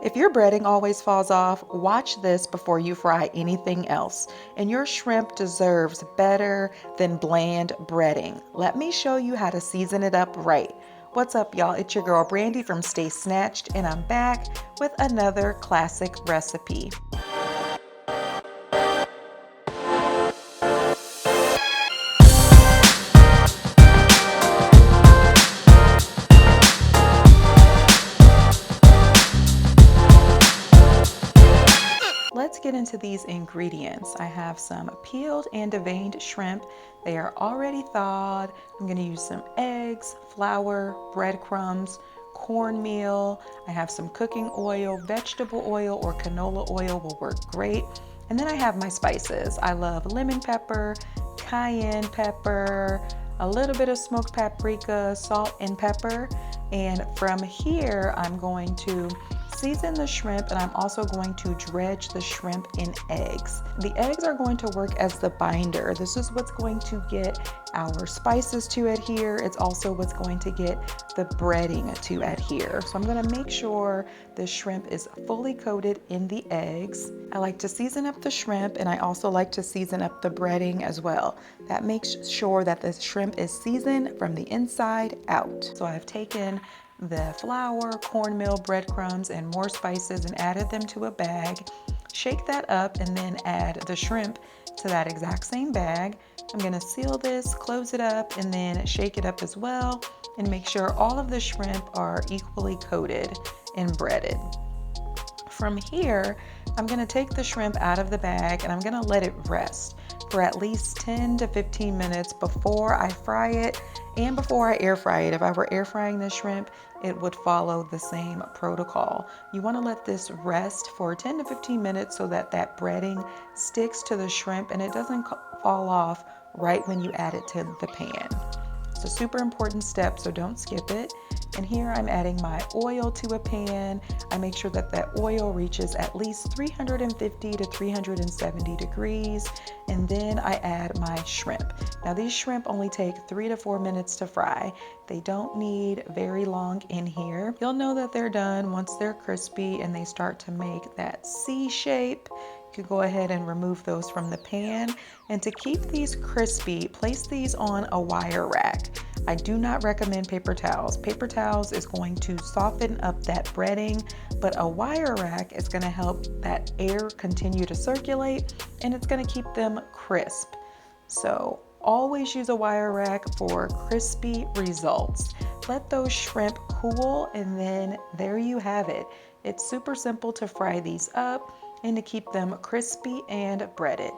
If your breading always falls off, watch this before you fry anything else. And your shrimp deserves better than bland breading. Let me show you how to season it up right. What's up, y'all? It's your girl Brandy from Stay Snatched, and I'm back with another classic recipe. Let's get into these ingredients. I have some peeled and deveined shrimp. They are already thawed. I'm going to use some eggs, flour, breadcrumbs, cornmeal. I have some cooking oil, vegetable oil, or canola oil will work great. And then I have my spices. I love lemon pepper, cayenne pepper, a little bit of smoked paprika, salt, and pepper. And from here, I'm going to season the shrimp, and I'm also going to dredge the shrimp in eggs. The eggs are going to work as the binder. This is what's going to get our spices to adhere. It's also what's going to get the breading to adhere. So I'm going to make sure the shrimp is fully coated in the eggs. I like to season up the shrimp, and I also like to season up the breading as well. That makes sure that the shrimp is seasoned from the inside out. So I've taken the flour, cornmeal, breadcrumbs, and more spices and added them to a bag. Shake that up and then add the shrimp to that exact same bag. I'm gonna seal this, close it up, and then shake it up as well and make sure all of the shrimp are equally coated and breaded. From here, I'm gonna take the shrimp out of the bag and I'm gonna let it rest for at least 10 to 15 minutes before I fry it and before I air fry it. If I were air frying the shrimp, it would follow the same protocol. You wanna let this rest for 10 to 15 minutes so that that breading sticks to the shrimp and it doesn't fall off right when you add it to the pan. It's a super important step, so don't skip it. And here I'm adding my oil to a pan. I make sure that that oil reaches at least 350 to 370 degrees. And then I add my shrimp. Now these shrimp only take 3 to 4 minutes to fry. They don't need very long in here. You'll know that they're done once they're crispy and they start to make that C shape. You can go ahead and remove those from the pan. And to keep these crispy, place these on a wire rack. I do not recommend paper towels. Paper towels is going to soften up that breading, but a wire rack is going to help that air continue to circulate and it's going to keep them crisp. So always use a wire rack for crispy results. Let those shrimp cool and then there you have it. It's super simple to fry these up and to keep them crispy and breaded.